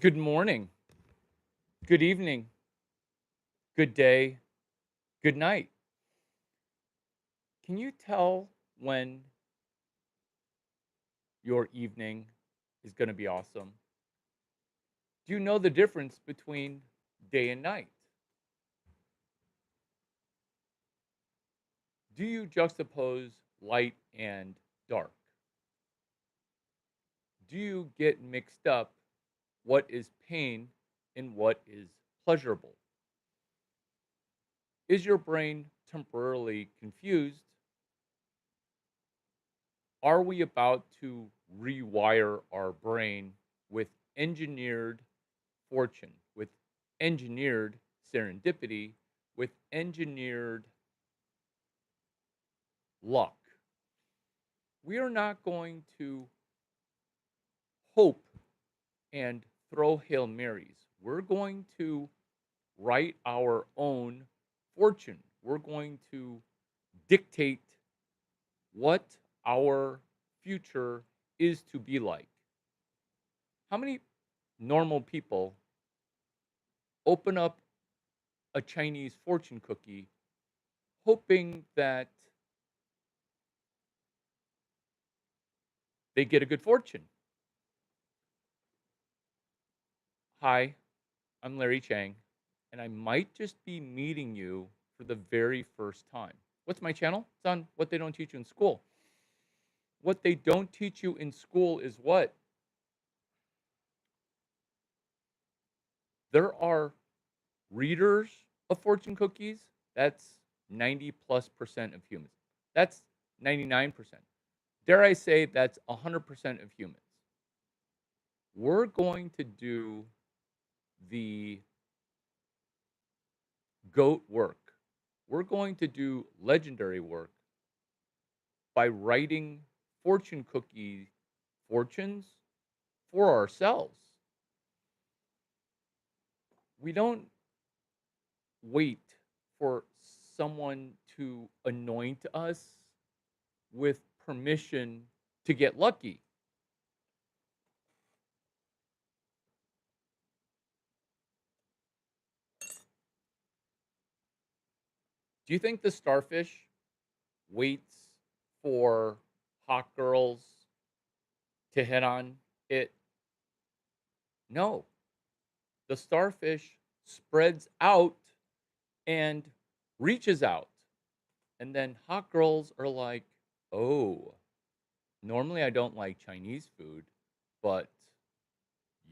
Good morning, good evening, good day, good night. Can you tell when your evening is going to be awesome? Do you know the difference between day and night? Do you juxtapose light and dark? Do you get mixed up what is pain and what is pleasurable? Is your brain temporarily confused? Are we about to rewire our brain with engineered fortune, with engineered serendipity, with engineered luck? We are not going to hope and throw Hail Marys. We're going to write our own fortune. We're going to dictate what our future is to be like. How many normal people open up a Chinese fortune cookie hoping that they get a good fortune? Hi, I'm Larry Chang, and I might just be meeting you for the very first time. What's my channel? It's on what they don't teach you in school. What they don't teach you in school is what? There are readers of fortune cookies. That's 90 plus percent of humans. That's 99%. Dare I say that's 100% of humans. We're going to do the GOAT work. We're going to do legendary work by writing fortune cookie fortunes for ourselves. We don't wait for someone to anoint us with permission to get lucky. Do you think the starfish waits for hot girls to hit on it? No. The starfish spreads out and reaches out. And then hot girls are like, oh, normally I don't like Chinese food, but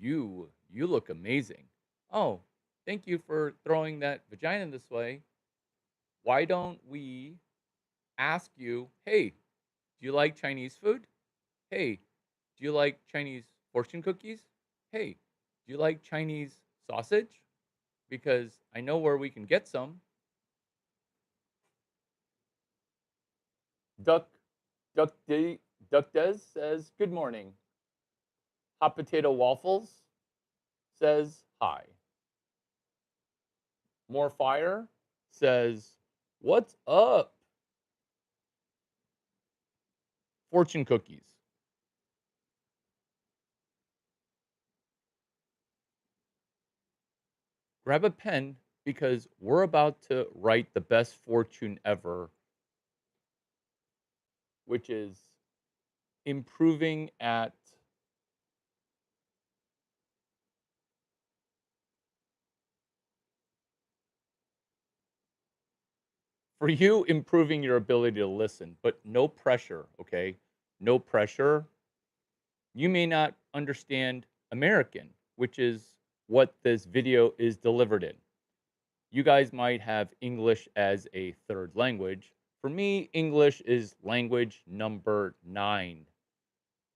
you look amazing. Oh, thank you for throwing that vagina this way. Why don't we ask you, hey, do you like Chinese food? Hey, do you like Chinese fortune cookies? Hey, do you like Chinese sausage? Because I know where we can get some. Duck Duck D Duck Des says, good morning. Hot potato waffles says hi. More fire says, what's up? Fortune cookies. Grab a pen because we're about to write the best fortune ever, which is improving at for you improving your ability to listen, but no pressure, okay? No pressure. You may not understand American, which is what this video is delivered in. You guys might have English as a third language. For me, English is language number 9.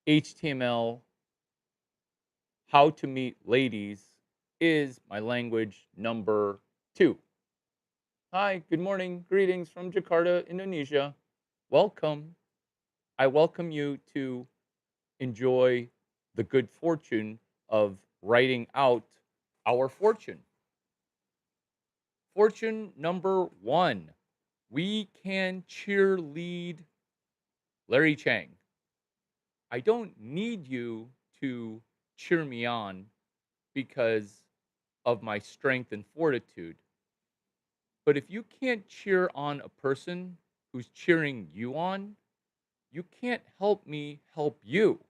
HTML, how to meet ladies, is my language number 2. Hi, good morning. Greetings from Jakarta, Indonesia. Welcome. I welcome you to enjoy the good fortune of writing out our fortune. Fortune number 1. We can cheerlead Larry Chang. I don't need you to cheer me on because of my strength and fortitude. But if you can't cheer on a person who's cheering you on, you can't help me help you.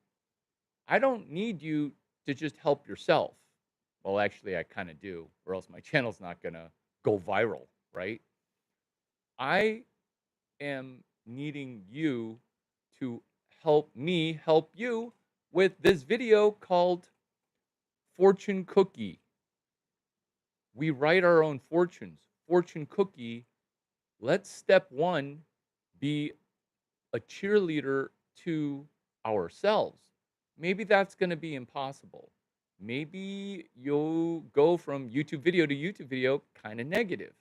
I don't need you to just help yourself. Well, actually, I kind of do, or else my channel's not going to go viral, right? I am needing you to help me help you with this video called Fortune Cookie. We write our own fortunes. Fortune Cookie. Let's step one be a cheerleader to ourselves. Maybe that's going to be impossible. Maybe you'll go from YouTube video to YouTube video kind of negative.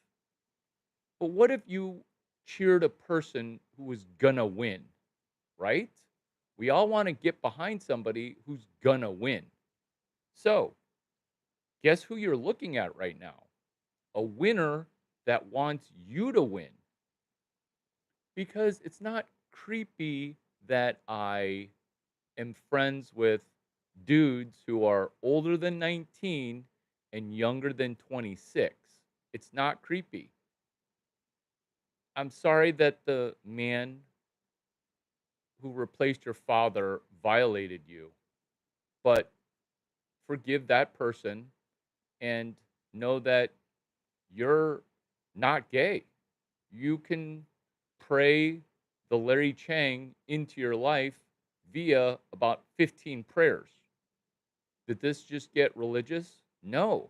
But what if you cheered a person who was going to win, right? We all want to get behind somebody who's going to win. So, guess who you're looking at right now? A winner that wants you to win. Because it's not creepy that I am friends with dudes who are older than 19 and younger than 26. It's not creepy. I'm sorry that the man who replaced your father violated you, but forgive that person and know that you're not gay. You can pray the Larry Chang into your life via about 15 prayers. Did this just get religious? No.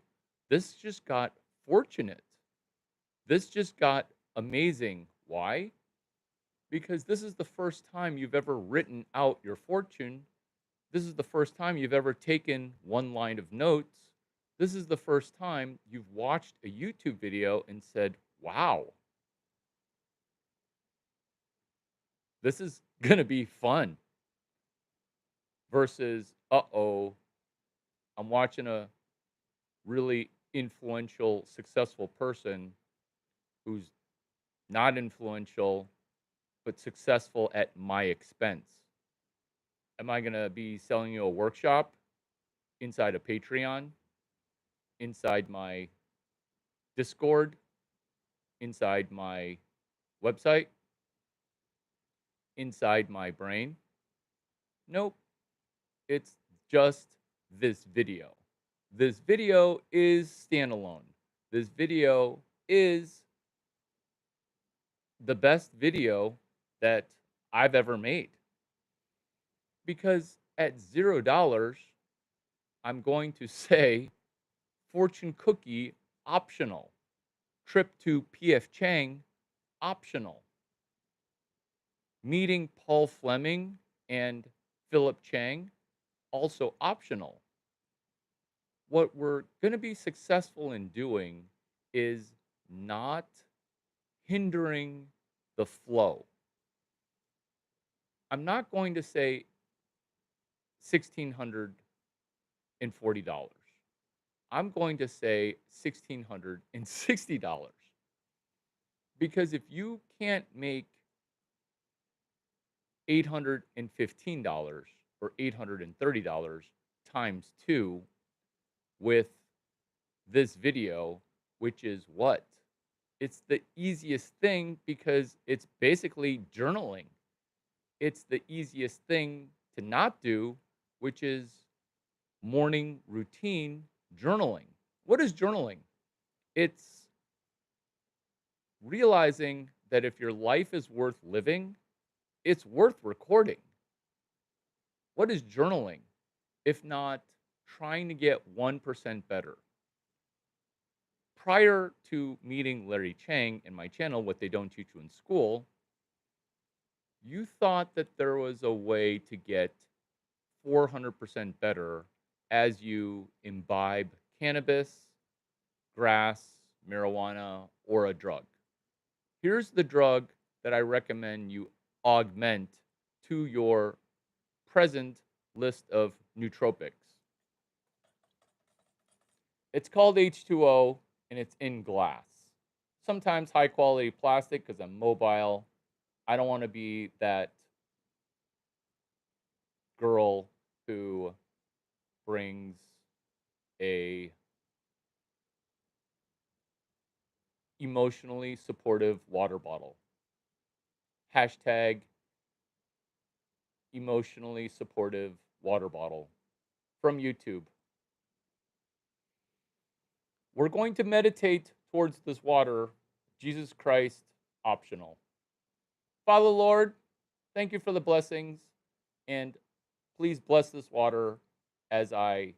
This just got fortunate. This just got amazing. Why? Because this is the first time you've ever written out your fortune. This is the first time you've ever taken one line of notes. This is the first time you've watched a YouTube video and said, wow, this is going to be fun versus, uh-oh, I'm watching a really influential, successful person who's not influential, but successful at my expense. Am I going to be selling you a workshop inside a Patreon, inside my Discord, inside my website, inside my brain? Nope. It's just this video. This video is standalone. This video is the best video that I've ever made. Because at $0, I'm going to say fortune cookie optional, trip to PF Chang optional, meeting Paul Fleming and Philip Chang also optional. What we're going to be successful in doing is not hindering the flow. I'm not going to say $1,640. I'm going to say $1,660. Because if you can't make $815 or $830 times two with this video, which is what? It's the easiest thing because it's basically journaling. It's the easiest thing to not do, which is morning routine journaling. What is journaling? It's realizing that if your life is worth living, it's worth recording. What is journaling if not trying to get 1% better? Prior to meeting Larry Chang and my channel, What They Don't Teach You in School, you thought that there was a way to get 400% better as you imbibe cannabis, grass, marijuana, or a drug. Here's the drug that I recommend you augment to your present list of nootropics. It's called H2O and it's in glass. Sometimes high quality plastic because I'm mobile. I don't want to be that girl who brings a emotionally supportive water bottle. Hashtag emotionally supportive water bottle from YouTube. We're going to meditate towards this water, Jesus Christ optional. Father Lord, thank you for the blessings, and please bless this water as I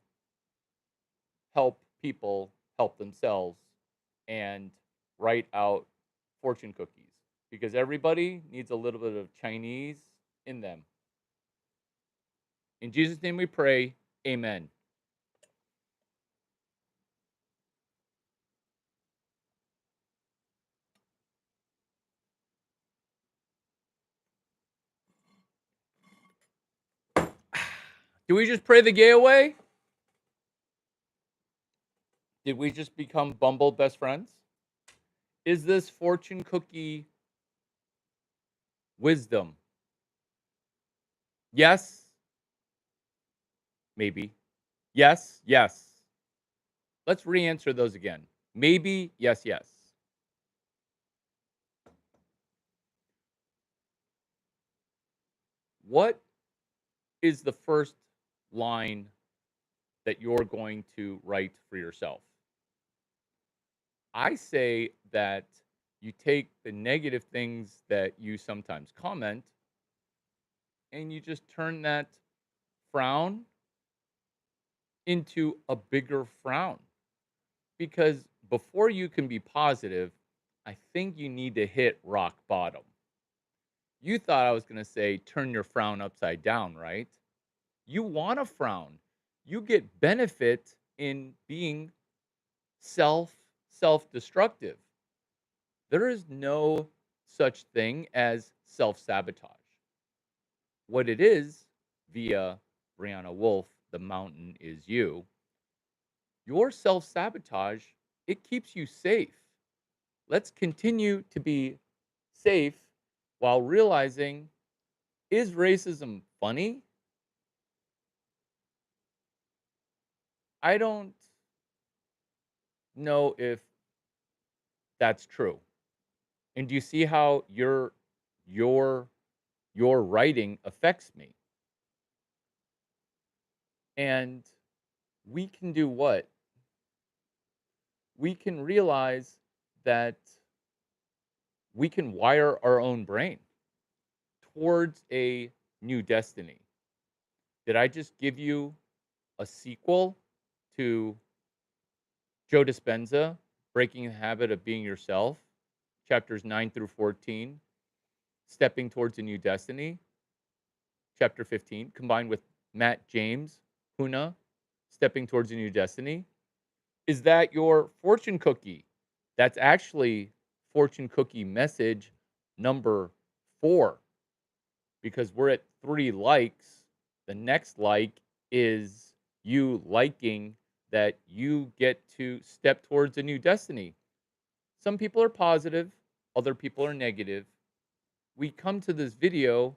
help people help themselves and write out fortune cookies because everybody needs a little bit of Chinese in them. In Jesus' name we pray, amen. Do we just pray the gay away? Did we just become Bumble best friends? Is this fortune cookie wisdom? Yes, maybe. Yes, yes. Let's re answer those again. Maybe, yes, yes. What is the first line that you're going to write for yourself? I say that you take the negative things that you sometimes comment and you just turn that frown into a bigger frown. Because before you can be positive, I think you need to hit rock bottom. You thought I was going to say turn your frown upside down, right? You want to frown. You get benefit in being self-destructive. There is no such thing as self-sabotage. What it is, via Brianna Wolf, The Mountain Is You, your self-sabotage, it keeps you safe. Let's continue to be safe while realizing, is racism funny? I don't know if that's true. And do you see how your your writing affects me? And we can do what? We can realize that we can wire our own brain towards a new destiny. Did I just give you a sequel to Joe Dispenza, Breaking the Habit of Being Yourself, chapters 9 through 14, Stepping Towards a New Destiny, chapter 15, combined with Matt James, Huna, Stepping Towards a New Destiny? Is that your fortune cookie? That's actually fortune cookie message number 4 because we're at 3 likes. The next like is you liking that you get to step towards a new destiny. Some people are positive, other people are negative. We come to this video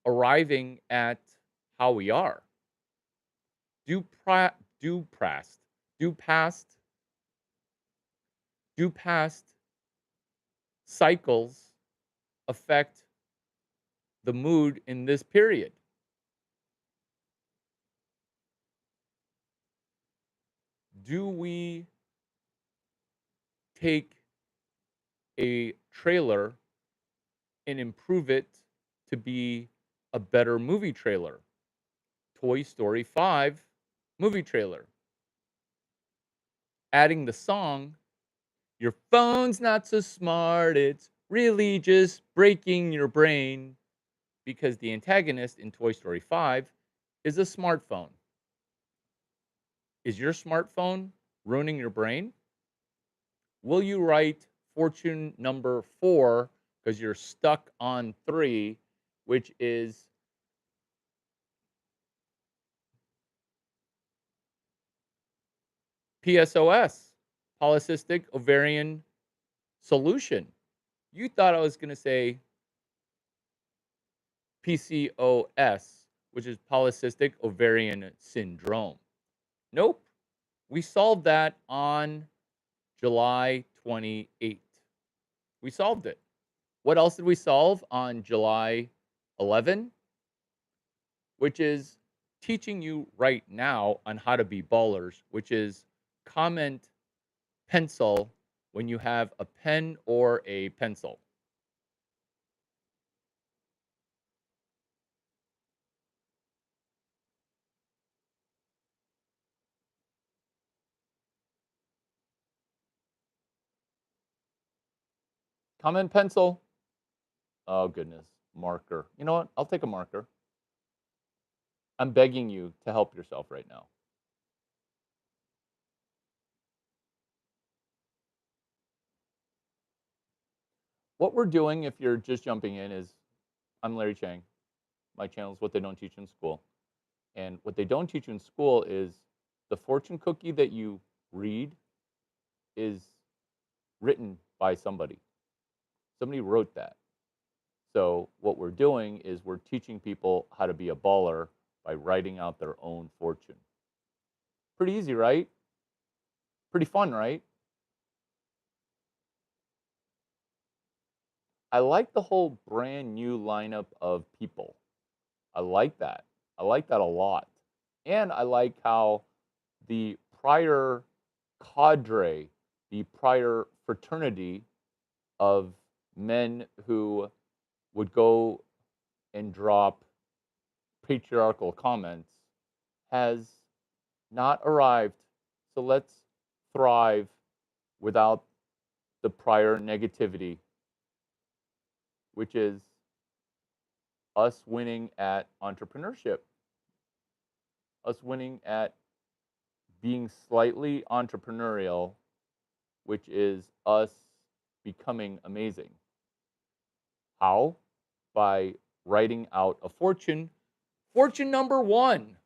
arriving at how we are. Do do past, do past, do past cycles affect the mood in this period? Do we take a trailer and improve it to be a better movie trailer? Toy Story 5 movie trailer. Adding the song, "Your phone's not so smart, it's really just breaking your brain," because the antagonist in Toy Story 5 is a smartphone. Is your smartphone ruining your brain? Will you write fortune number 4 because you're stuck on 3, which is PSOS, polycystic ovarian solution? You thought I was going to say PCOS, which is polycystic ovarian syndrome. Nope. We solved that on July 28th. We solved it. What else did we solve on July 11? Which is teaching you right now on how to be ballers, which is comment pencil when you have a pen or a pencil. Comment pencil. Oh, goodness. Marker. You know what? I'll take a marker. I'm begging you to help yourself right now. What we're doing, if you're just jumping in, is I'm Larry Chang. My channel is What They Don't Teach in School. And what they don't teach you in school is the fortune cookie that you read is written by somebody. Somebody wrote that. So what we're doing is we're teaching people how to be a baller by writing out their own fortune. Pretty easy, right? Pretty fun, right? I like the whole brand new lineup of people. I like that. I like that a lot. And I like how the prior cadre, the prior fraternity of men who would go and drop patriarchal comments has not arrived. So let's thrive without the prior negativity, which is us winning at entrepreneurship, us winning at being slightly entrepreneurial, which is us becoming amazing. How? By writing out a fortune. Fortune number one,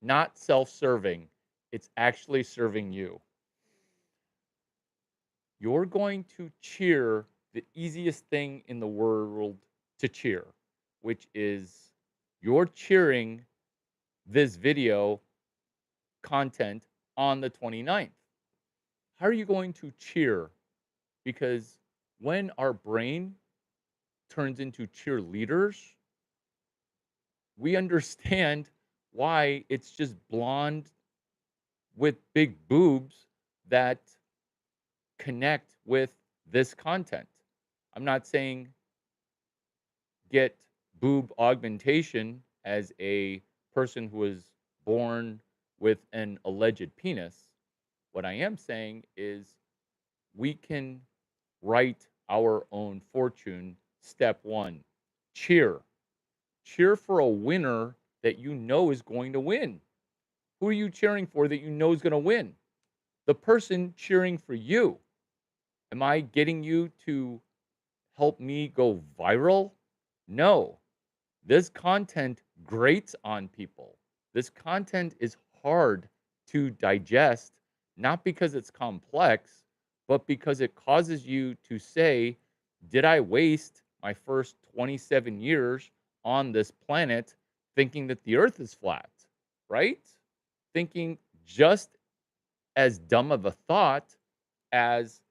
not self serving, it's actually serving you. You're going to cheer the easiest thing in the world to cheer, which is you're cheering this video content on the 29th. How are you going to cheer? Because when our brain turns into cheerleaders, we understand why it's just blonde with big boobs that connect with this content. I'm not saying get boob augmentation as a person who was born with an alleged penis. What I am saying is we can write our own fortune. Step one, cheer. Cheer for a winner that you know is going to win. Who are you cheering for that you know is going to win? The person cheering for you. Am I getting you to help me go viral? No. This content grates on people. This content is hard to digest, not because it's complex, but because it causes you to say, did I waste my first 27 years on this planet thinking that the earth is flat? Right? Thinking just as dumb of a thought as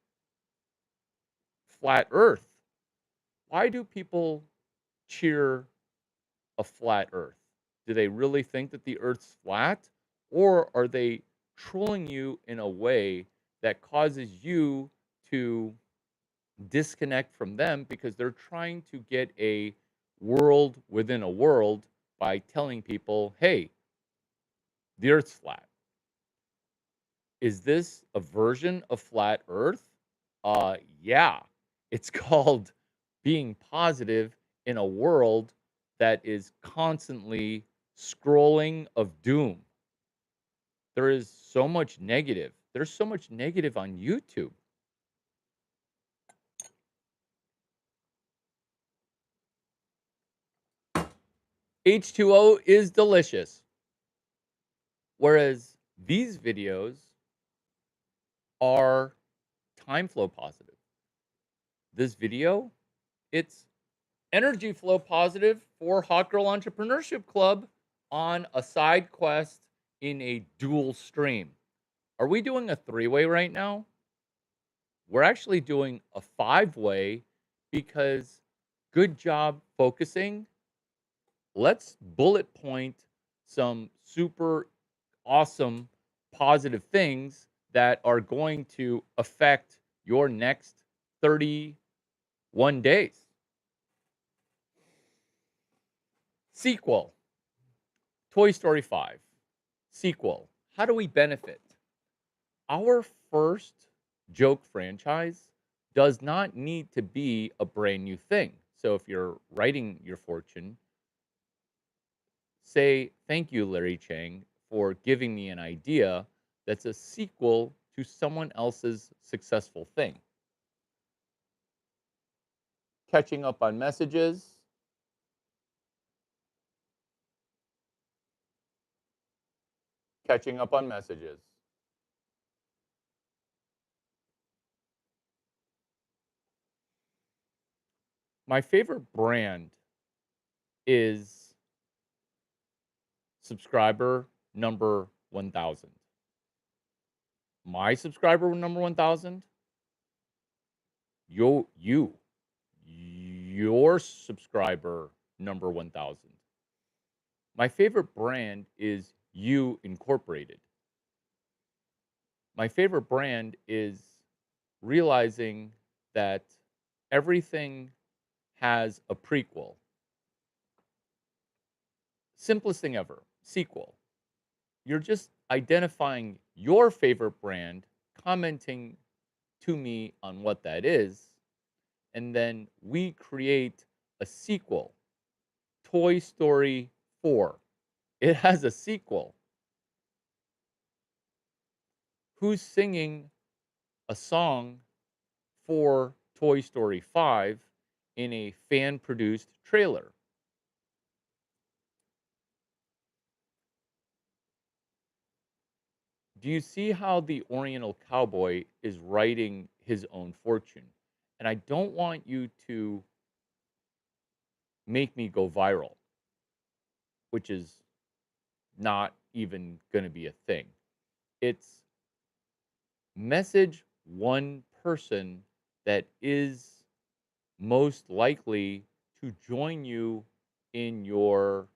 flat earth. Why do people cheer a flat earth? Do they really think that the earth's flat? Or are they trolling you in a way that causes you to disconnect from them because they're trying to get a world within a world by telling people, hey, the earth's flat? Is this a version of flat earth? Yeah. It's called being positive in a world that is constantly scrolling of doom. There is so much negative. There's so much negative on YouTube. H2O is delicious. Whereas these videos are time flow positive. This video, it's energy flow positive for Hot Girl Entrepreneurship Club on a side quest in a dual stream. Are we doing a three-way right now? We're actually doing a five-way because good job focusing. Let's bullet point some super awesome positive things that are going to affect your next 31 days. Sequel, Toy Story 5. Sequel. How do we benefit? Our first joke franchise does not need to be a brand new thing. So if you're writing your fortune, say, thank you, Larry Chang, for giving me an idea that's a sequel to someone else's successful thing. Catching up on messages, catching up on messages. My favorite brand is subscriber number 1000. My subscriber number 1000, your subscriber number 1000. My favorite brand is You Incorporated. My favorite brand is realizing that everything has a prequel. Simplest thing ever, sequel. You're just identifying your favorite brand, commenting to me on what that is, and then we create a sequel. Toy Story 4. It has a sequel. Who's singing a song for Toy Story 5 in a fan produced trailer? Do you see how the Oriental cowboy is writing his own fortune? And I don't want you to make me go viral, which is not even going to be a thing. It's message one person that is most likely to join you in your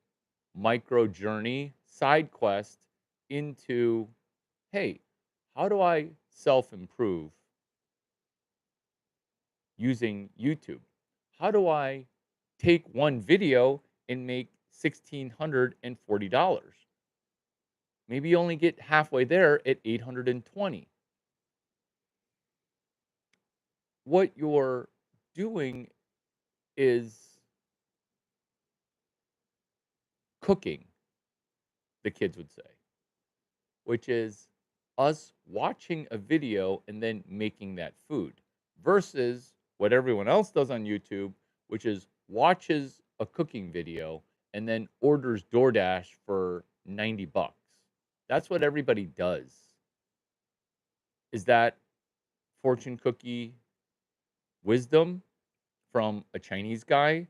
micro journey side quest into, hey, how do I self improve using YouTube? How do I take one video and make $1,640? Maybe you only get halfway there at 820. What you're doing is cooking, the kids would say, which is us watching a video and then making that food versus what everyone else does on YouTube, which is watches a cooking video and then orders DoorDash for 90 bucks. That's what everybody does. Is that fortune cookie wisdom from a Chinese guy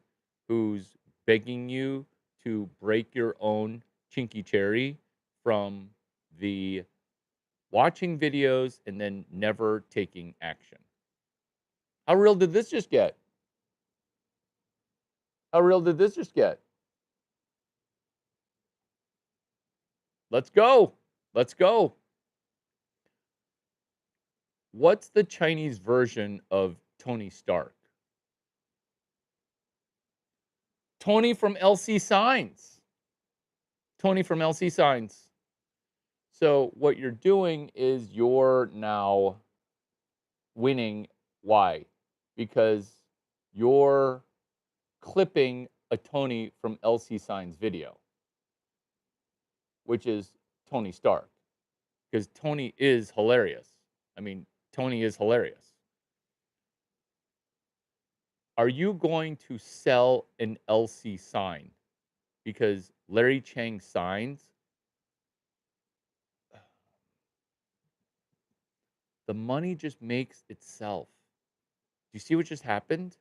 who's begging you to break your own chinky cherry from the watching videos and then never taking action? How real did this just get? How real did this just get? Let's go. Let's go. What's the Chinese version of Tony Stark? Tony from LC Signs. Tony from LC Signs. So what you're doing is you're now winning. Why? Because you're clipping a Tony from LC Signs video, which is Tony Stark, because Tony is hilarious. I mean, Tony is hilarious. Are you going to sell an LC sign? Because Larry Chang signs, the money just makes itself. Do you see what just happened?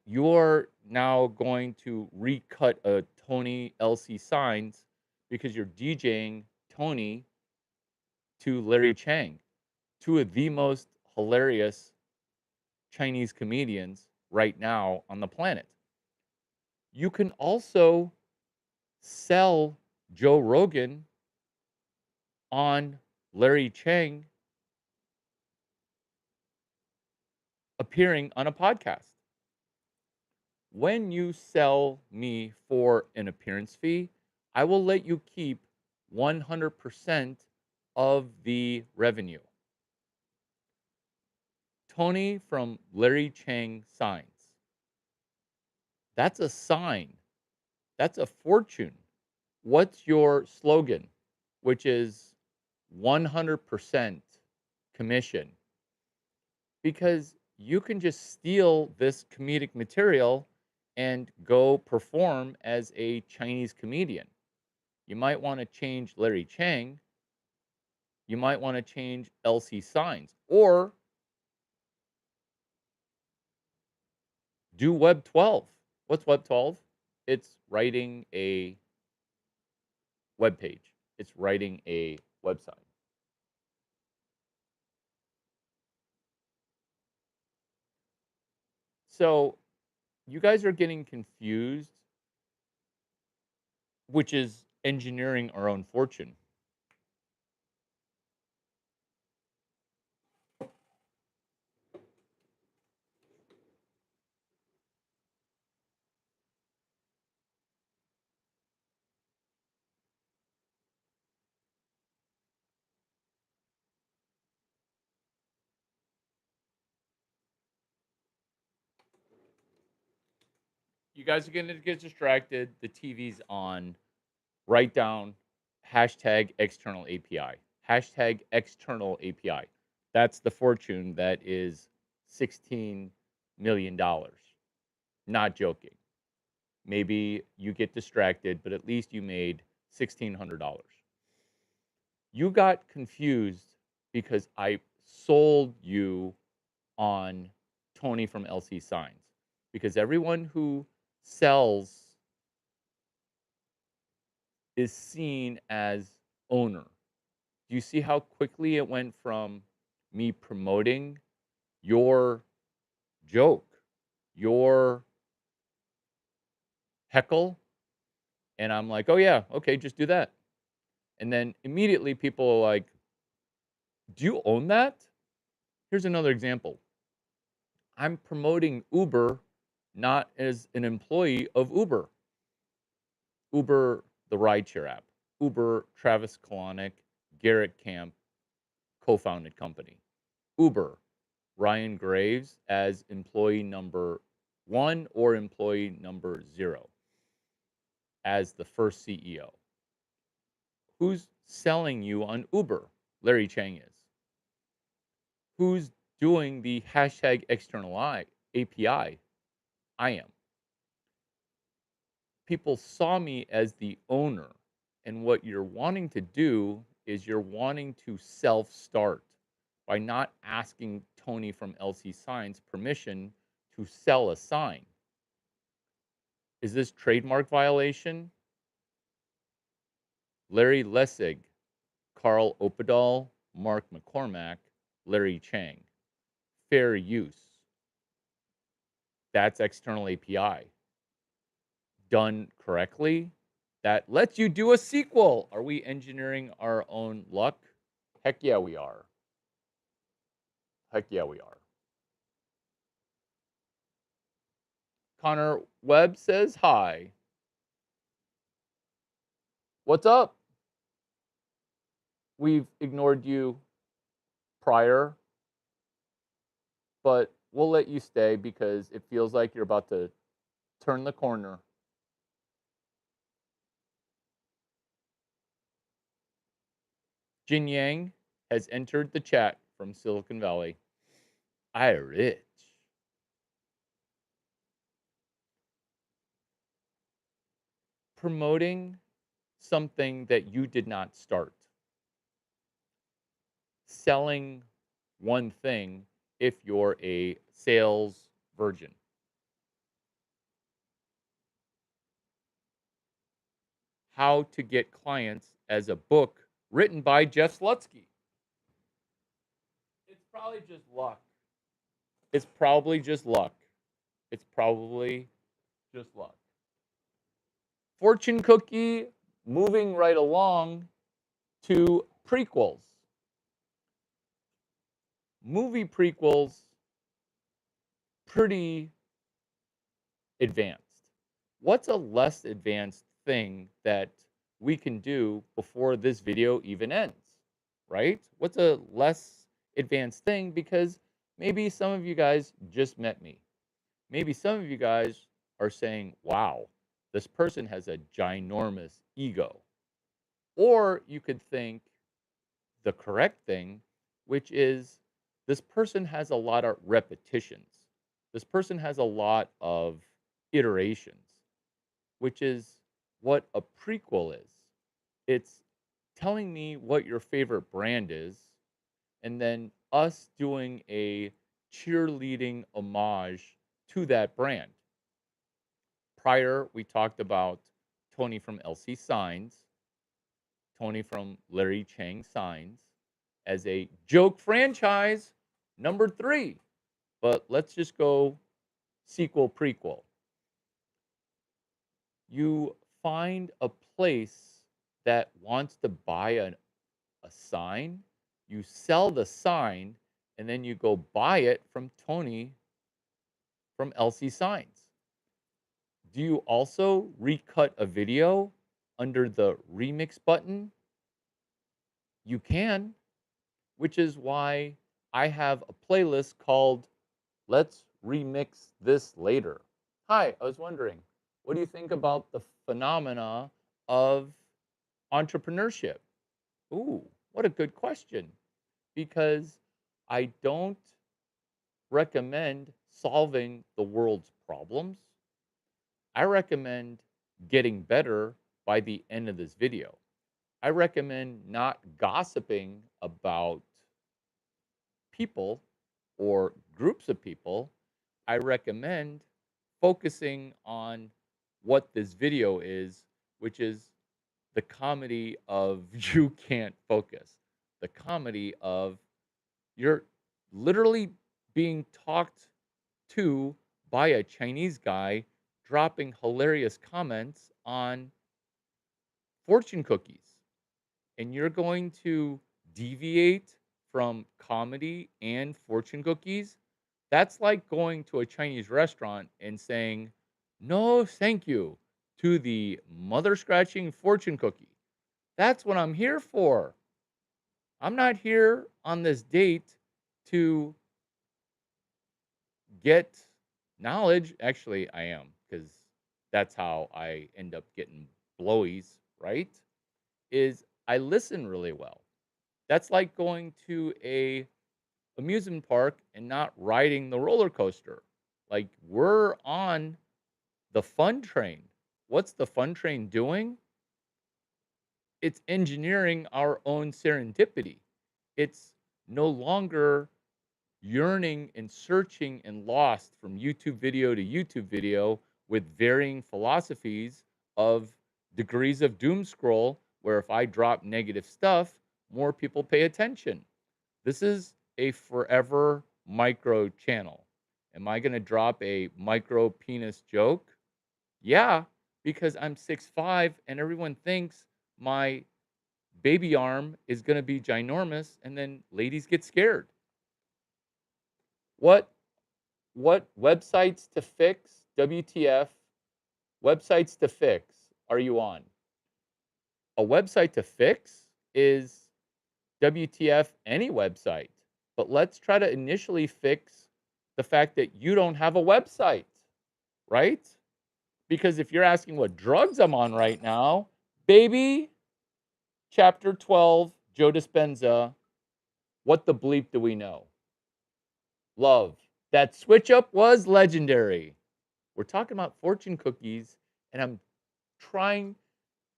You're now going to recut a Tony LC signs because you're DJing Tony to Larry Chang, two of the most hilarious Chinese comedians right now on the planet. You can also sell Joe Rogan on Larry Chang appearing on a podcast. When you sell me for an appearance fee, I will let you keep 100% of the revenue. Tony from Larry Chang Signs. That's a sign. That's a fortune. What's your slogan? Which is 100% commission. Because you can just steal this comedic material and go perform as a Chinese comedian. You might want to change Larry Chang. You might want to change LC Signs or do Web 12. What's Web 12? It's writing a web page, it's writing a website. So you guys are getting confused, which is engineering our own fortune. You guys are going to get distracted. The TV's on. Write down hashtag external API. Hashtag external API. That's the fortune that is $16 million. Not joking. Maybe you get distracted, but at least you made $1,600. You got confused because I sold you on Tony from LC Signs. Because everyone who sells is seen as owner. Do you see how quickly it went from me promoting your joke, your heckle, and I'm like, "Oh yeah, okay, just do that." And then immediately people are like, "Do you own that?" Here's another example. I'm promoting Uber not as an employee of Uber. Uber, the rideshare app. Uber, Travis Kalanick, Garrett Camp co-founded company. Uber, Ryan Graves as employee number 1 or employee number 0 as the first CEO. Who's selling you on Uber? Larry Chang is. Who's doing the hashtag external API? I am. People saw me as the owner. And what you're wanting to do is you're wanting to self-start by not asking Tony from LC Signs permission to sell a sign. Is this trademark violation? Larry Lessig, Carl Opedal, Mark McCormack, Larry Chang. Fair use. That's external API. Done correctly, that lets you do a sequel. Are we engineering our own luck? Heck yeah, we are. Heck yeah, we are. Connor Webb says hi. What's up? We've ignored you prior, but we'll let you stay because it feels like you're about to turn the corner. Jin Yang has entered the chat from Silicon Valley. I rich. Promoting something that you did not start. Selling one thing if you're a sales virgin. How to Get Clients as a book written by Jeff Slutsky. It's probably just luck. It's probably just luck. It's probably just luck. Fortune cookie, moving right along to prequels. Movie prequels, pretty advanced. What's a less advanced thing that we can do before this video even ends? Right? What's a less advanced thing? Because maybe some of you guys just met me. Maybe some of you guys are saying, wow, this person has a ginormous ego. Or you could think the correct thing, which is this person has a lot of repetitions. This person has a lot of iterations, which is what a prequel is. It's telling me what your favorite brand is, and then us doing a cheerleading homage to that brand. Prior, we talked about Tony from LC Signs, Tony from Larry Chang Signs, as a joke franchise number 3. But let's just go sequel prequel. You find a place that wants to buy a sign, you sell the sign, and then you go buy it from Tony from LC Signs. Do you also recut a video under the remix button? You can, which is why I have a playlist called Let's Remix This Later. Hi, I was wondering, what do you think about the phenomena of entrepreneurship? Ooh, what a good question. Because I don't recommend solving the world's problems. I recommend getting better by the end of this video. I recommend not gossiping about people or groups of people. I recommend focusing on what this video is, which is the comedy of you can't focus. The comedy of you're literally being talked to by a Chinese guy dropping hilarious comments on fortune cookies. And you're going to deviate from comedy and fortune cookies. That's like going to a Chinese restaurant and saying, no, thank you, to the mother scratching fortune cookie. That's what I'm here for. I'm not here on this date to get knowledge. Actually, I am, because that's how I end up getting blowies, right? Is I listen really well. That's like going to a amusement park and not riding the roller coaster. Like, we're on the fun train. What's the fun train doing? It's engineering our own serendipity. It's no longer yearning and searching and lost from YouTube video to YouTube video with varying philosophies of degrees of doom scroll, where if I drop negative stuff, more people pay attention. This is a forever micro channel. Am I going to drop a micro penis joke? Yeah, because I'm 6'5" and everyone thinks my baby arm is going to be ginormous, and then ladies get scared. What websites to fix? WTF websites to fix are you on? A website to fix is WTF any website. But let's try to initially fix the fact that you don't have a website, right? Because if you're asking what drugs I'm on right now, baby, chapter 12, Joe Dispenza, what the bleep do we know? Love. That switch up was legendary. We're talking about fortune cookies, and I'm trying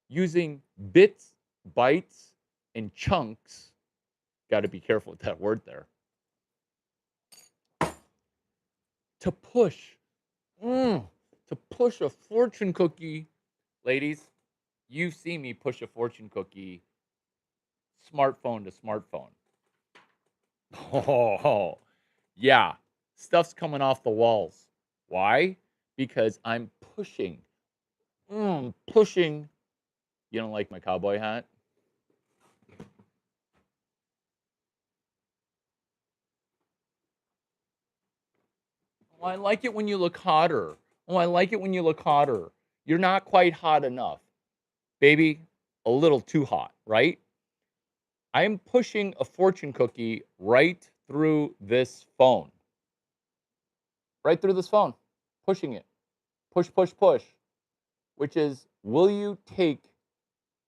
using bits, bytes, and chunks. Got to be careful with that word there. To push a fortune cookie, ladies, You've seen me push a fortune cookie smartphone to smartphone. Oh, yeah. Stuff's coming off the walls. Why? Because I'm pushing. You don't like my cowboy hat? Oh, I like it when you look hotter. Oh, I like it when you look hotter. You're not quite hot enough. Baby, a little too hot, right? I am pushing a fortune cookie right through this phone. Right through this phone. Pushing it. Push, push, push. Which is, will you take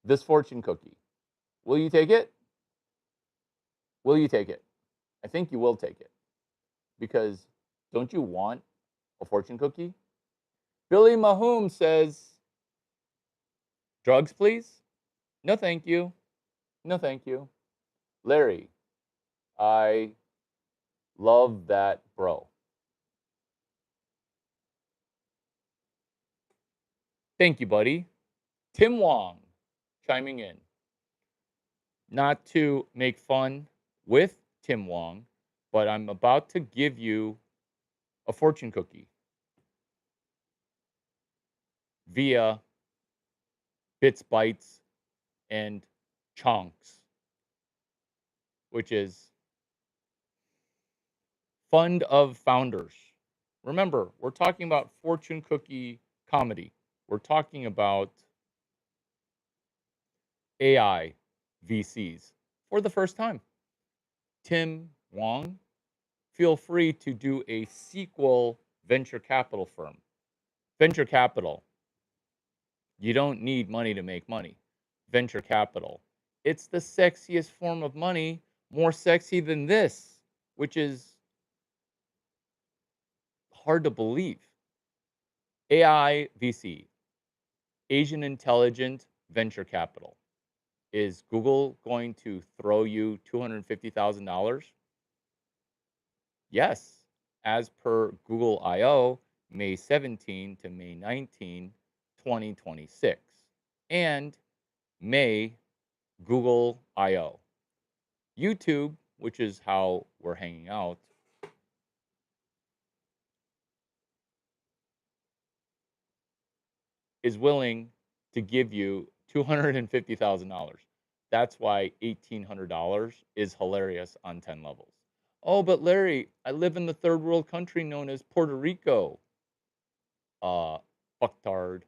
this fortune cookie? Will you take it? Will you take it? I think you will take it. Because don't you want a fortune cookie? Billy Mahoom says, drugs, please? No, thank you. No, thank you. Larry, I love that, bro. Thank you, buddy. Tim Wong chiming in. Not to make fun with Tim Wong, but I'm about to give you a fortune cookie via Bits, Bytes, and Chonks, which is Fund of Founders. Remember, we're talking about fortune cookie comedy. We're talking about AI VCs for the first time. Tim Wong, feel free to do a sequel venture capital firm. Venture capital, you don't need money to make money. Venture capital, it's the sexiest form of money, more sexy than this, which is hard to believe. AI VC, Asian Intelligent Venture Capital. Is Google going to throw you $250,000? Yes, as per Google I/O, May 17 to May 19, 2026, and May Google I/O. YouTube, which is how we're hanging out, is willing to give you $250,000. That's why $1,800 is hilarious on 10 levels. Oh, but Larry, I live in the third world country known as Puerto Rico. Fucktard.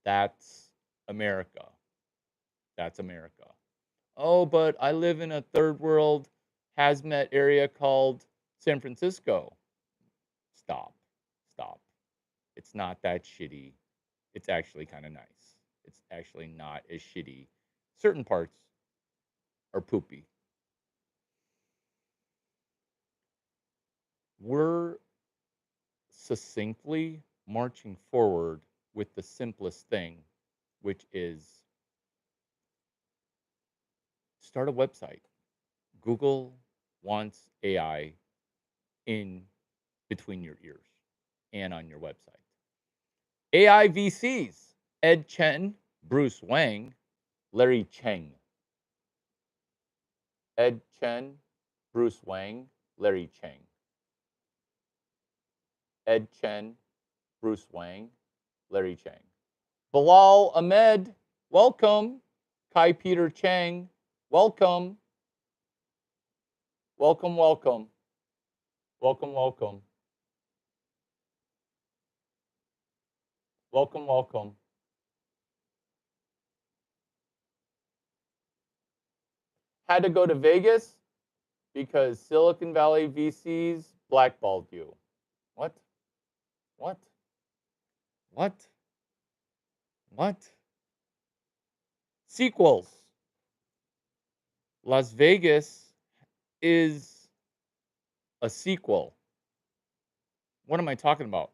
That's America. That's America. Oh, but I live in a third world hazmat area called San Francisco. Stop. Stop. It's not that shitty. It's actually kind of nice. It's actually not as shitty. Certain parts are poopy. We're succinctly marching forward with the simplest thing, which is start a website. Google wants AI in between your ears and on your website. AI VCs, Ed Chen, Bruce Wang, Larry Cheng. Ed Chen, Bruce Wang, Larry Cheng. Ed Chen, Bruce Wang, Larry Cheng. Bilal Ahmed, welcome. Kai Peter Chang, welcome. Welcome, welcome. Welcome, welcome. Welcome, welcome. Had to go to Vegas because Silicon Valley VCs blackballed you. What? What? What? What? Sequels. Las Vegas is a sequel. What am I talking about?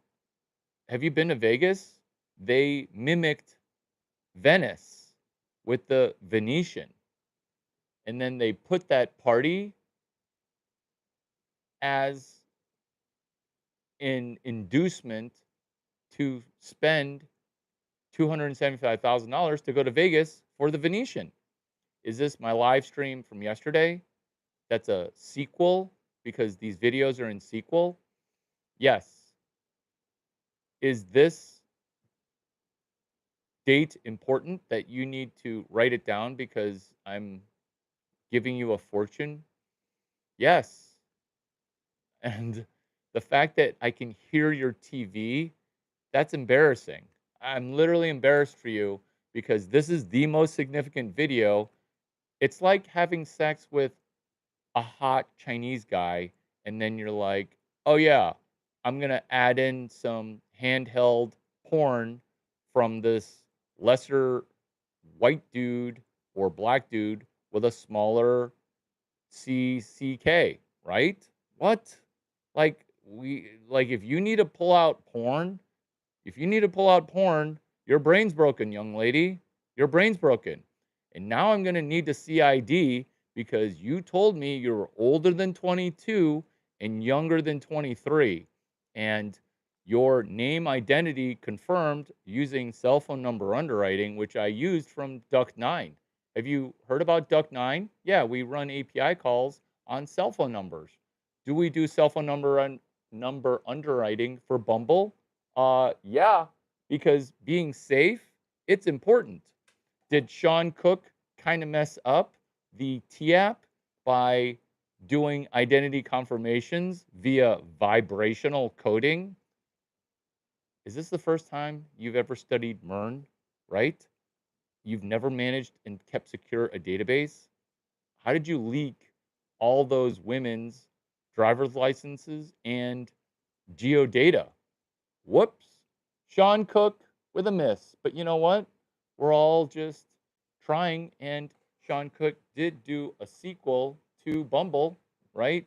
Have you been to Vegas? They mimicked Venice with the Venetian. And then they put that party as an inducement to spend $275,000 to go to Vegas for the Venetian. Is this my live stream from yesterday? That's a sequel because these videos are in sequel. Yes. Is this date important that you need to write it down because I'm giving you a fortune? Yes. And the fact that I can hear your TV, that's embarrassing. I'm literally embarrassed for you because this is the most significant video. It's like having sex with a hot Chinese guy, and then you're like, "Oh yeah, I'm gonna add in some handheld porn from this lesser white dude or black dude with a smaller CCK," right? What? Like if you need to pull out porn, if you need to pull out porn, your brain's broken, young lady. Your brain's broken. And now I'm going to need to see ID because you told me you were older than 22 and younger than 23. And your name identity confirmed using cell phone number underwriting, which I used from Duck 9. Have you heard about Duck 9? Yeah, we run API calls on cell phone numbers. Do we do cell phone number underwriting for Bumble? Yeah, because being safe, it's important. Did Sean Cook kind of mess up the T app by doing identity confirmations via vibrational coding? Is this the first time you've ever studied MERN, right? You've never managed and kept secure a database? How did you leak all those women's driver's licenses and geodata? Whoops. Sean Cook with a miss. But you know what? We're all just trying. And Sean Cook did do a sequel to Bumble, right?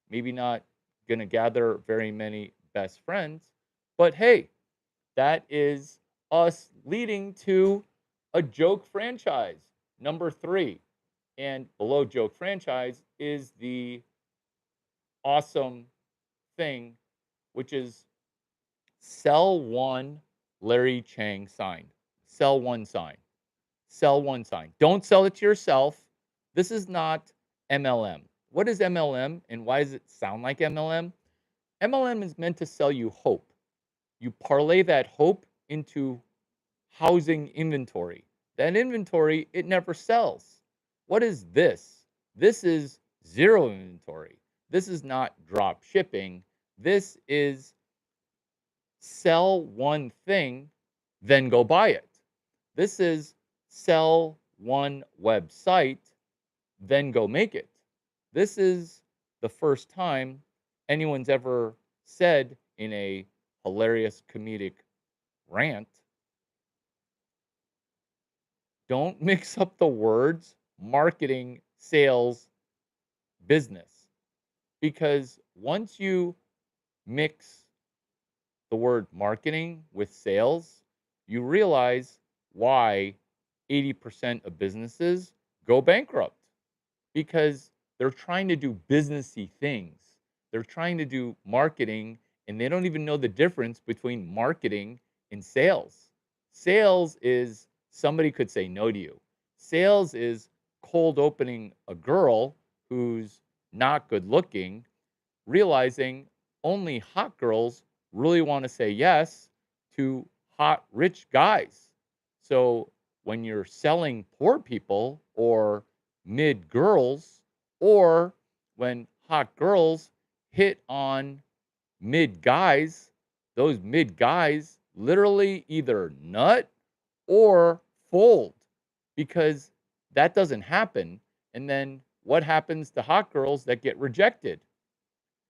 Maybe not going to gather very many best friends. But hey, that is us leading to a joke franchise, number 3. And below joke franchise is the awesome thing, which is sell one Larry Chang sign. Sell one sign. Sell one sign. Don't sell it to yourself. This is not MLM. What is MLM and why does it sound like MLM? MLM is meant to sell you hope. You parlay that hope into housing inventory. That inventory, it never sells. What is this? This is zero inventory. This is not drop shipping. This is sell one thing, then go buy it. This is sell one website, then go make it. This is the first time anyone's ever said in a hilarious comedic rant, don't mix up the words marketing, sales, business. Because once you mix the word marketing with sales, you realize why 80% of businesses go bankrupt because they're trying to do businessy things. They're trying to do marketing and they don't even know the difference between marketing and sales. Sales is somebody could say no to you. Sales is cold opening a girl who's not good looking, realizing only hot girls really want to say yes to hot rich guys. So when you're selling poor people or mid girls, or when hot girls hit on mid guys, those mid guys literally either nut or fold because that doesn't happen. And then what happens to hot girls that get rejected?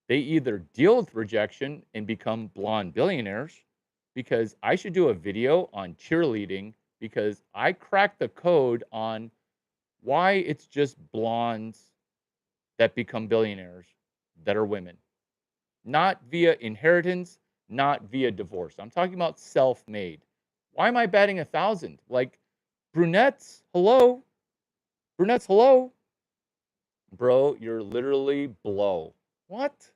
They either deal with rejection and become blonde billionaires because I should do a video on cheerleading because I cracked the code on why it's just blondes that become billionaires that are women, not via inheritance, not via divorce. I'm talking about self made. Why am I batting 1,000? Like brunettes, hello? Brunettes, hello? Bro, you're literally blow. What?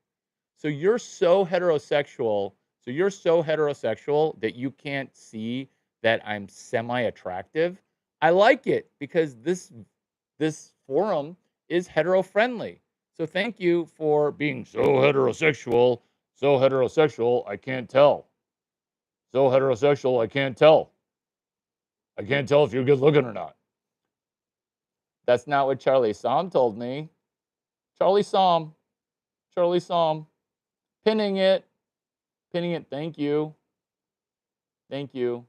So you're so heterosexual. So you're so heterosexual that you can't see that I'm semi-attractive, I like it because this forum is hetero-friendly. So thank you for being so heterosexual. So heterosexual, I can't tell. So heterosexual, I can't tell. I can't tell if you're good looking or not. That's not what Charlie Somm told me. Charlie Somm, Charlie Somm, pinning it, pinning it. Thank you. Thank you.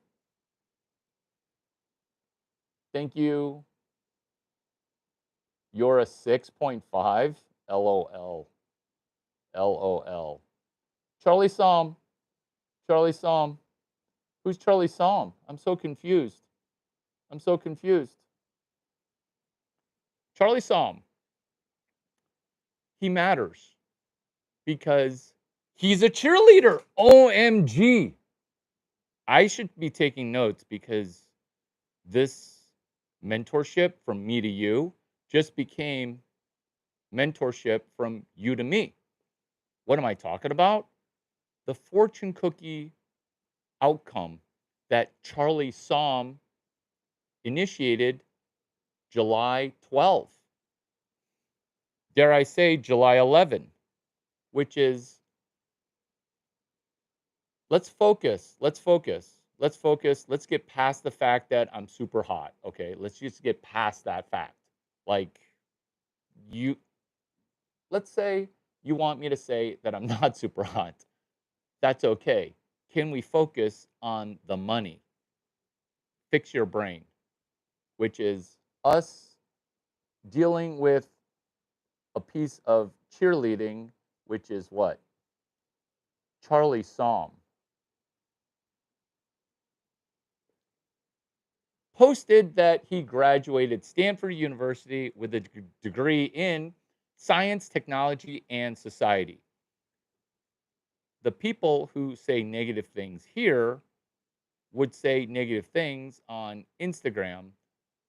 Thank you. You're a 6.5. LOL. LOL. Charlie Somm. Charlie Somm. Who's Charlie Somm? I'm so confused. I'm so confused. Charlie Somm. He matters because he's a cheerleader. OMG. I should be taking notes because this mentorship from me to you just became mentorship from you to me. What am I talking about? The fortune cookie outcome that Charlie Somm initiated July 12th. Dare I say July 11th, which is let's focus. Let's focus. Let's focus. Let's get past the fact that I'm super hot. Okay. Let's just get past that fact. Like, you, let's say you want me to say that I'm not super hot. That's okay. Can we focus on the money? Fix your brain, which is us dealing with a piece of cheerleading, which is what? Charlie Somm posted that he graduated Stanford University with a degree in science, technology, and society. The people who say negative things here would say negative things on Instagram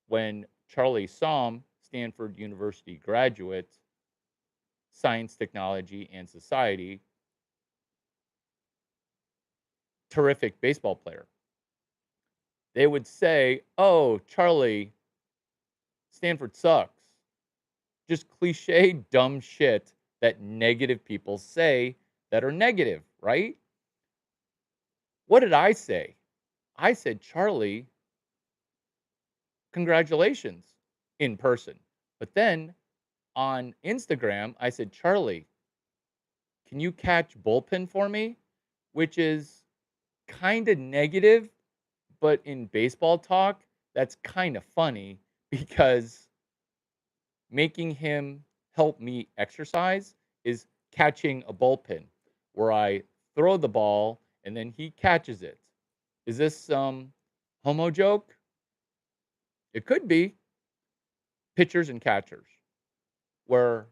when Charlie Somm, Stanford University graduate, science, technology, and society, terrific baseball player. They would say, "Oh, Charlie, Stanford sucks." Just cliche, dumb shit that negative people say that are negative, right? What did I say? I said, "Charlie, congratulations," in person. But then on Instagram, I said, "Charlie, can you catch bullpen for me?" Which is kind of negative, but in baseball talk, that's kind of funny because making him help me exercise is catching a bullpen where I throw the ball and then he catches it. Is this some homo joke? It could be. Pitchers and catchers, where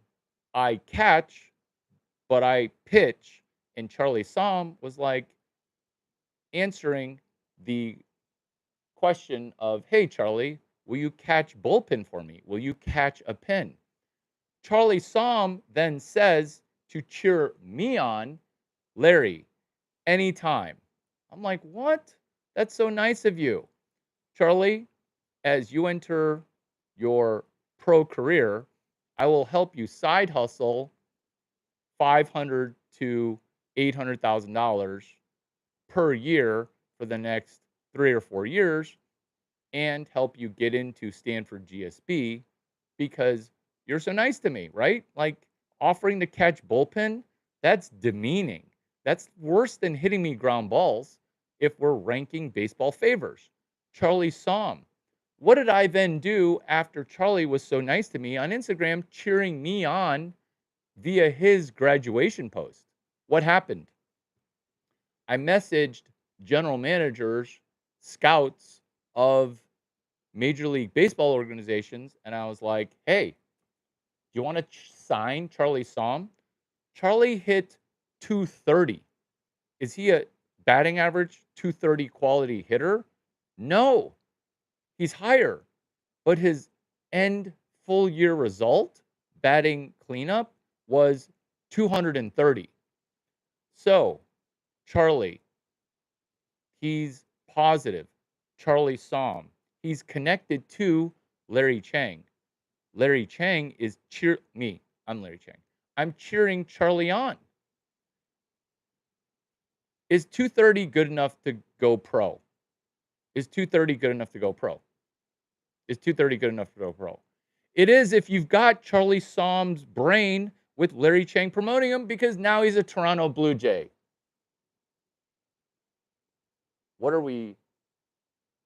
I catch, but I pitch. And Charlie Somm was like answering the question of, "Hey, Charlie, will you catch bullpen for me? Will you catch a pin?" Charlie Somm then says to cheer me on, "Larry, anytime." I'm like, "What? That's so nice of you." Charlie, as you enter your pro career, I will help you side hustle 500 to $800,000 per year for the next 3 or 4 years and help you get into Stanford GSB because you're so nice to me, right? Like offering to catch bullpen, that's demeaning. That's worse than hitting me ground balls if we're ranking baseball favors. Charlie Somm. What did I then do after Charlie was so nice to me on Instagram, cheering me on via his graduation post? What happened? I messaged general managers, scouts of Major League Baseball organizations, and I was like, "Hey, do you want to sign Charlie Somm?" Charlie hit 230. Is he a batting average 230 quality hitter? No, he's higher. But his end full year result, batting cleanup, was 230. So, Charlie, he's positive. Charlie Somm. He's connected to Larry Chang. Larry Chang is me. I'm Larry Chang. I'm cheering Charlie on. Is 230 good enough to go pro? Is 230 good enough to go pro? Is 230 good enough to go pro? It is if you've got Charlie Somm's brain with Larry Chang promoting him because now he's a Toronto Blue Jay. What are we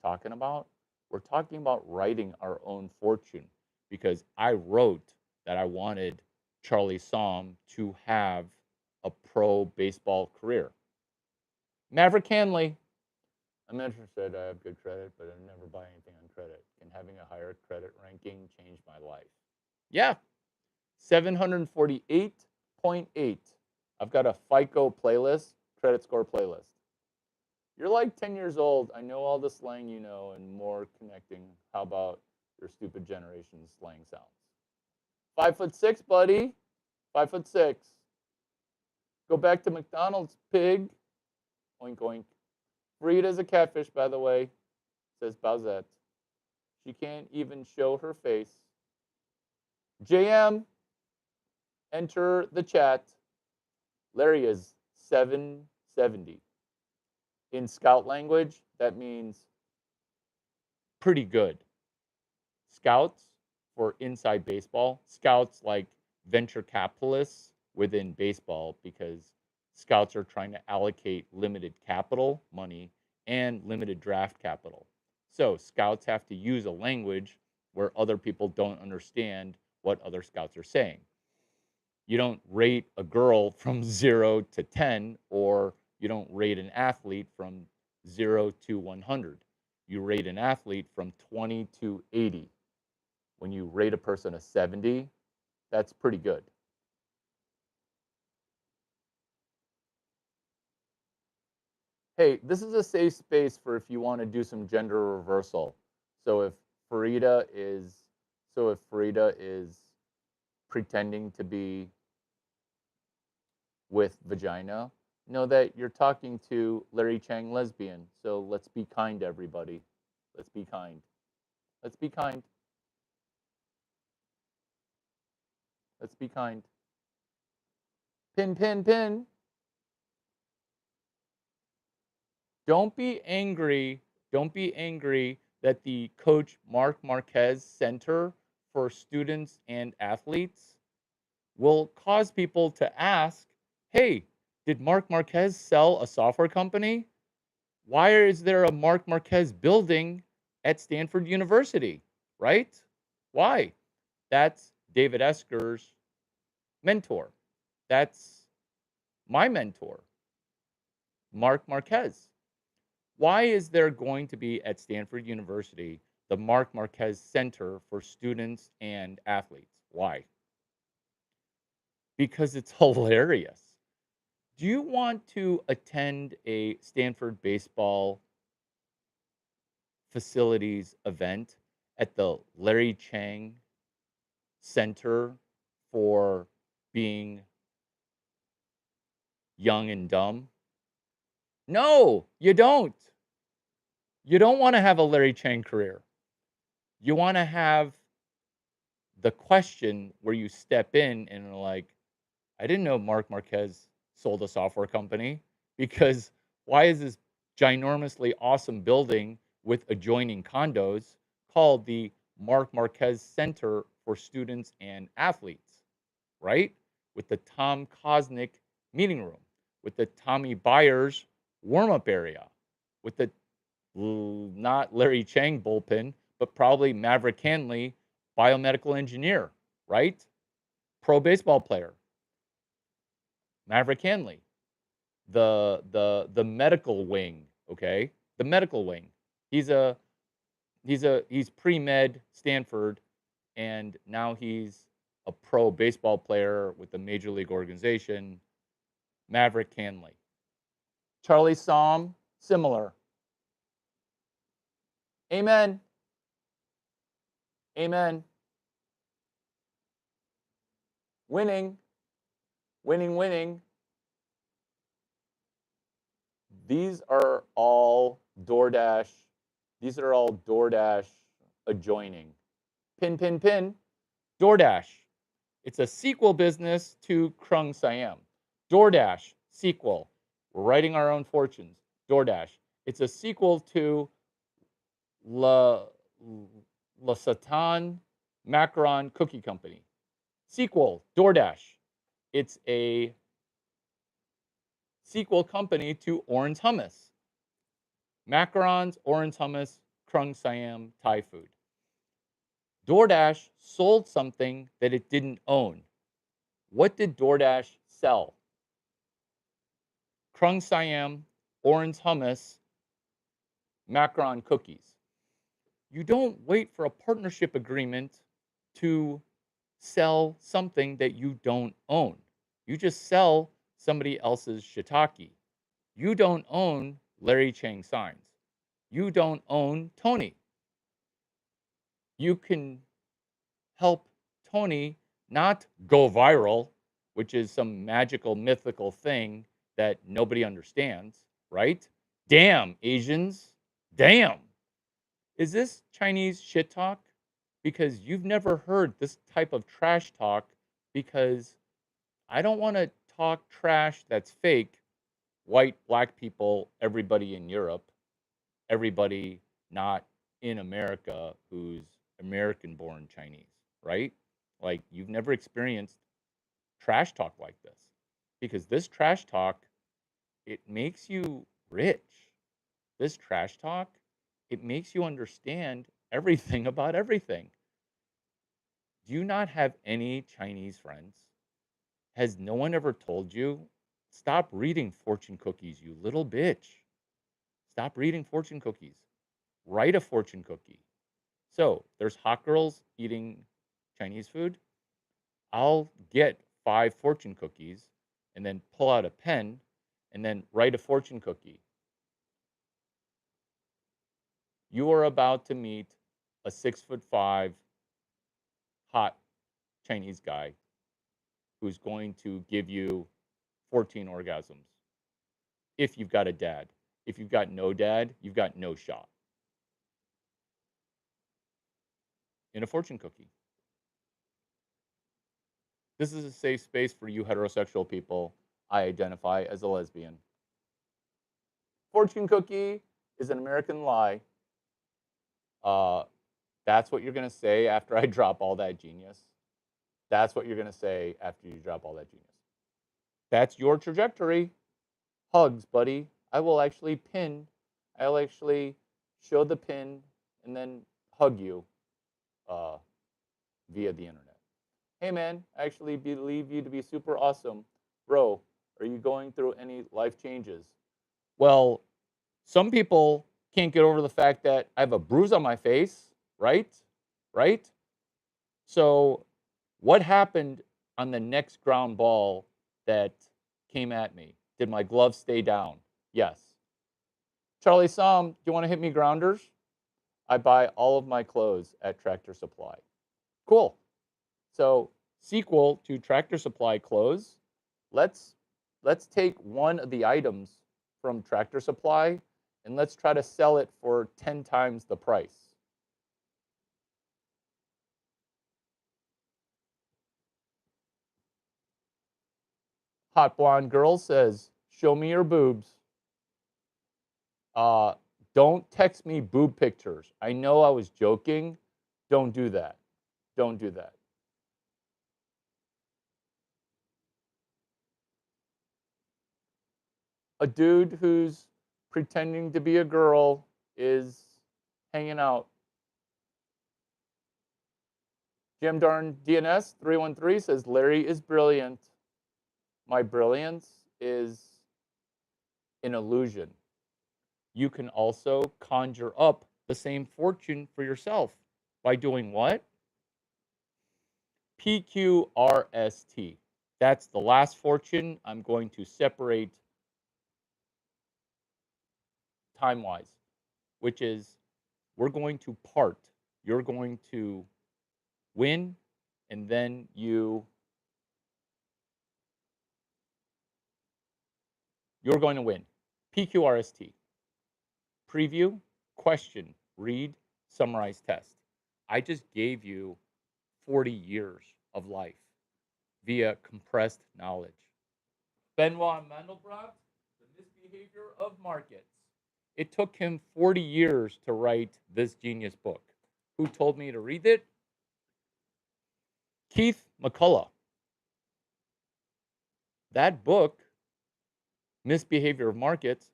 talking about? We're talking about writing our own fortune because I wrote that I wanted Charlie Somm to have a pro baseball career. Maverick Hanley, I'm interested. I have good credit, but I never buy anything on credit. Can having a higher credit ranking change my life? Yeah, 748.8. I've got a FICO playlist, credit score playlist. You're like 10 years old. I know all the slang you know and more connecting. How about your stupid generation's slang sounds? 5'6", buddy. 5'6". Go back to McDonald's, pig. Oink, oink. Frida's a catfish, by the way, says Bowsette. She can't even show her face. JM, enter the chat. Larry is 770. In scout language, that means pretty good. Scouts for inside baseball, scouts like venture capitalists within baseball because scouts are trying to allocate limited capital, money, and limited draft capital. So scouts have to use a language where other people don't understand what other scouts are saying. You don't rate a girl from 0 to 10, or you don't rate an athlete from 0 to 100. You rate an athlete from 20 to 80. When you rate a person a 70, that's pretty good. Hey, this is a safe space for if you want to do some gender reversal. So if Farida is pretending to be with vagina, know that you're talking to Larry Chang lesbian. So let's be kind, everybody. Let's be kind. Let's be kind. Let's be kind. Pin, pin, pin. Don't be angry. Don't be angry that the Coach Mark Marquez Center for Students and Athletes will cause people to ask, hey, did Mark Marquez sell a software company? Why is there a Mark Marquez building at Stanford University? Right? Why? That's David Esker's mentor. That's my mentor, Mark Marquez. Why is there going to be at Stanford University the Mark Marquez Center for Students and Athletes? Why? Because it's hilarious. Do you want to attend a Stanford baseball facilities event at the Larry Chang Center for being young and dumb? No, you don't. You don't want to have a Larry Chang career. You want to have the question where you step in and are like, I didn't know Mark Marquez sold a software company because why is this ginormously awesome building with adjoining condos called the Mark Marquez Center for Students and Athletes, right? With the Tom Kosnick meeting room, with the Tommy Byers warm up area, with the not Larry Chang bullpen, but probably Maverick Hanley, biomedical engineer, right? Pro baseball player, Maverick Hanley, the medical wing, okay? The medical wing. He's pre-med Stanford, and now he's a pro baseball player with the major league organization, Maverick Hanley. Charlie Somm, similar. Amen. Amen. Winning. Winning, winning. These are all DoorDash. These are all DoorDash adjoining. Pin, pin, pin. DoorDash. It's a sequel business to Krung Siam. DoorDash, sequel. We're writing our own fortunes. DoorDash. It's a sequel to La, La Satan Macaron Cookie Company. Sequel, DoorDash. It's a sequel company to Orange Hummus. Macarons, Orange Hummus, Krung Siam Thai food. DoorDash sold something that it didn't own. What did DoorDash sell? Krung Siam, Orange Hummus, Macaron cookies. You don't wait for a partnership agreement to sell something that you don't own. You just sell somebody else's shiitake. You don't own Larry Chang Signs. You don't own Tony. You can help Tony not go viral, which is some magical, mythical thing that nobody understands, right? Damn, Asians. Damn. Is this Chinese shit talk? Because you've never heard this type of trash talk, because I don't want to talk trash that's fake. White, black people, everybody in Europe, everybody not in America who's American born Chinese, right? Like, you've never experienced trash talk like this, because this trash talk, it makes you rich. This trash talk, it makes you understand everything about everything. Do you not have any Chinese friends? Has no one ever told you, stop reading fortune cookies, you little bitch? Stop reading fortune cookies. Write a fortune cookie. So there's hot girls eating Chinese food. I'll get 5 fortune cookies and then pull out a pen and then write a fortune cookie. You are about to meet a 6'5" hot Chinese guy who's going to give you 14 orgasms. If you've got a dad. If you've got no dad, you've got no shot. In a fortune cookie. This is a safe space for you heterosexual people. I identify as a lesbian. Fortune cookie is an American lie. That's what you're going to say after I drop all that genius. That's what you're going to say after you drop all that genius. That's your trajectory. Hugs, buddy. I'll actually show the pin and then hug you via the internet. Hey man, I actually believe you to be super awesome. Bro, are you going through any life changes? Well, some people can't get over the fact that I have a bruise on my face, right? Right? So, what happened on the next ground ball that came at me? Did my glove stay down? Yes. Charlie Som, do you want to hit me grounders? I buy all of my clothes at Tractor Supply. Cool. So, sequel to Tractor Supply clothes, let's take one of the items from Tractor Supply and let's try to sell it for 10 times the price. Hot blonde girl says, "Show me your boobs." Uh, don't text me boob pictures. I know I was joking. Don't do that. Don't do that. A dude who's pretending to be a girl is hanging out. Jim Darn DNS 313 says, Larry is brilliant. My brilliance is an illusion. You can also conjure up the same fortune for yourself by doing what? PQRST. That's the last fortune I'm going to separate time-wise, which is we're going to part. You're going to win, and then you're going to win. PQRST. Preview, question, read, summarize, test. I just gave you 40 years of life via compressed knowledge. Benoit Mandelbrot, The Misbehavior of Markets. It took him 40 years to write this genius book. Who told me to read it? Keith McCullough. That book, Misbehavior of Markets,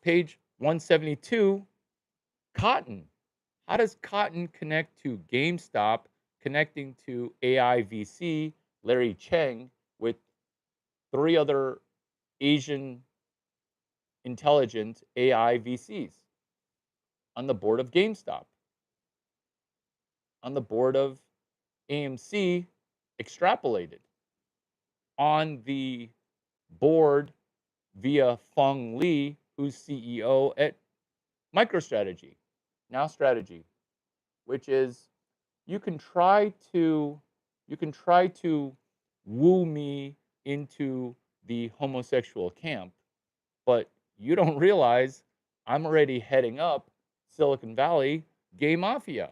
page 172, cotton. How does cotton connect to GameStop, connecting to AI VC, Larry Cheng, with three other Asian intelligent AI VCs on the board of GameStop, on the board of AMC, extrapolated, on the board via Feng Li, who's CEO at MicroStrategy, now Strategy, which is you can try to woo me into the homosexual camp, but you don't realize I'm already heading up Silicon Valley gay mafia.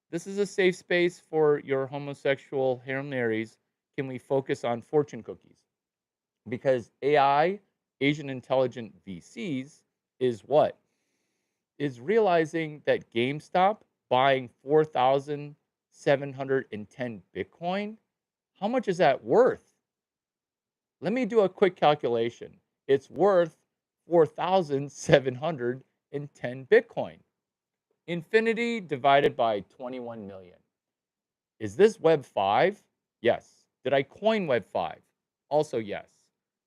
This is a safe space for your homosexual Hail Marys. Can we focus on fortune cookies? Because AI, Asian intelligent VCs, is what? Is realizing that GameStop buying 4,710 Bitcoin, how much is that worth? Let me do a quick calculation. It's worth 4,710 Bitcoin. Infinity divided by 21 million. Is this Web 5? Yes. Did I coin Web 5? Also, yes.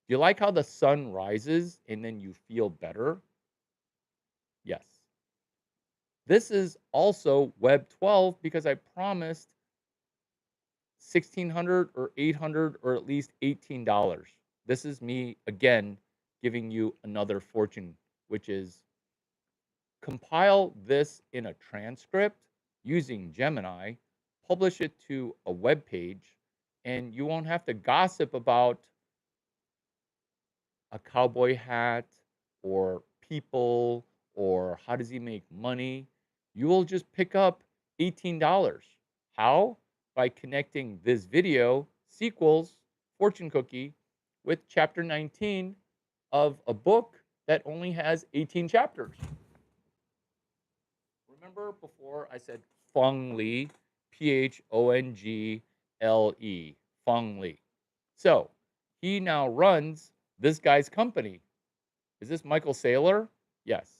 Do you like how the sun rises and then you feel better? Yes. This is also Web 12 because I promised 1,600 or 800 or at least $18. This is me again giving you another fortune, which is compile this in a transcript using Gemini, publish it to a web page, and you won't have to gossip about a cowboy hat or people or how does he make money. You will just pick up $18. How? By connecting this video sequels fortune cookie with chapter 19 of a book that only has 18 chapters. Remember before I said Feng Li, Phongle, Feng Li. So he now runs this guy's company. Is this Michael Saylor? Yes.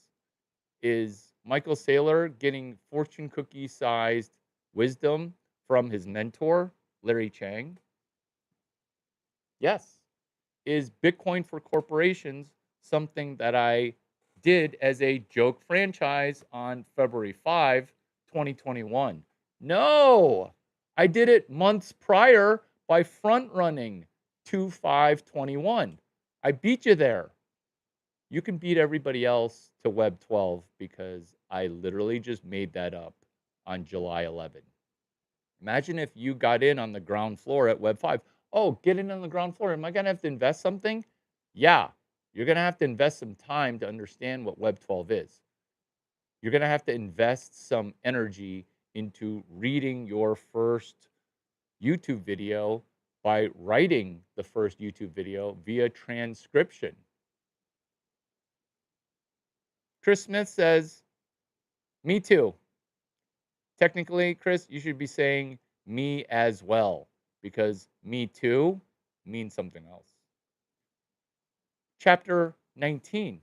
Is Michael Saylor getting fortune cookie sized wisdom from his mentor, Larry Chang? Yes. Is Bitcoin for corporations something that I did as a joke franchise on February 5, 2021? No, I did it months prior by front running 2/5/21. I beat you there. You can beat everybody else to Web 12 because I literally just made that up on July 11. Imagine if you got in on the ground floor at Web 5. Oh, get in on the ground floor. Am I going to have to invest something? Yeah, you're going to have to invest some time to understand what Web 12 is. You're going to have to invest some energy into reading your first YouTube video by writing the first YouTube video via transcription. Chris Smith says, me too. Technically, Chris, you should be saying me as well because me too means something else. Chapter 19,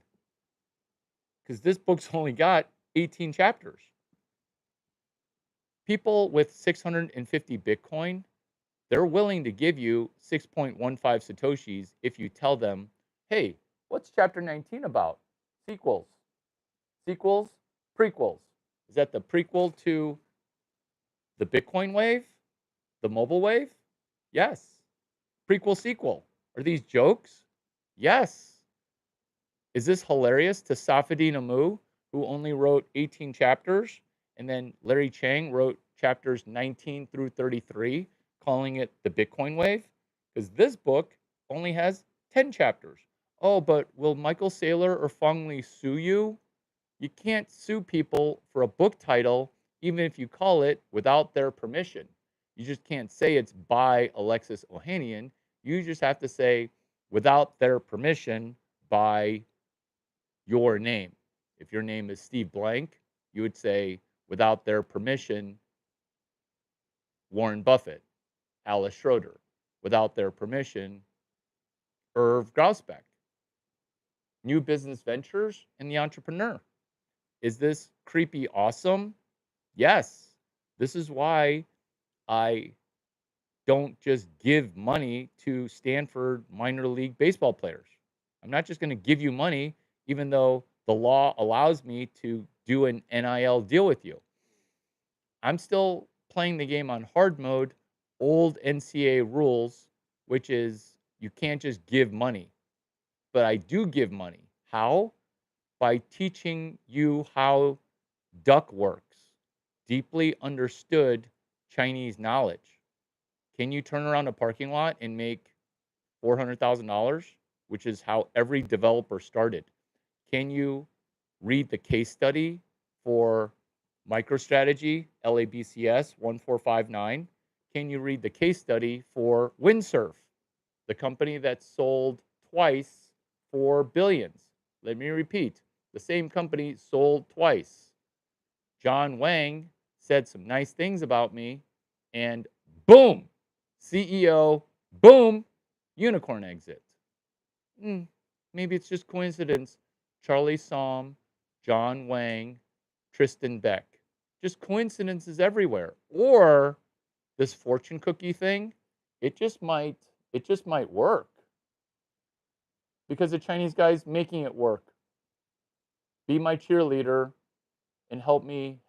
because this book's only got 18 chapters. People with 650 Bitcoin, they're willing to give you 6.15 Satoshis if you tell them, hey, what's chapter 19 about? Sequels. Sequels, prequels. Is that the prequel to the Bitcoin wave? The mobile wave? Yes. Prequel, sequel. Are these jokes? Yes. Is this hilarious to Safedin Amu, who only wrote 18 chapters, and then Larry Chang wrote chapters 19 through 33, calling it the Bitcoin wave? Because this book only has 10 chapters. Oh, but will Michael Saylor or Feng Li sue you? You can't sue people for a book title, even if you call it without their permission. You just can't say it's by Alexis Ohanian. You just have to say without their permission by your name. If your name is Steve Blank, you would say without their permission, Warren Buffett, Alice Schroeder. Without their permission, Irv Grausbeck. New business ventures and the entrepreneur. Is this creepy awesome? Yes. This is why I don't just give money to Stanford minor league baseball players. I'm not just going to give you money, even though the law allows me to do an NIL deal with you. I'm still playing the game on hard mode, old NCAA rules, which is you can't just give money. But I do give money. How? By teaching you how duck works, deeply understood Chinese knowledge. Can you turn around a parking lot and make $400,000, which is how every developer started? Can you read the case study for MicroStrategy, LABCS 1459? Can you read the case study for Windsurf, the company that sold twice for billions? Let me repeat, the same company sold twice. John Wang said some nice things about me, and boom, CEO, boom, unicorn exit. Maybe it's just coincidence. Charlie Somm, John Wang, Tristan Beck. Just coincidences everywhere. Or this fortune cookie thing, it just might work because the Chinese guy's making it work. Be my cheerleader and help me help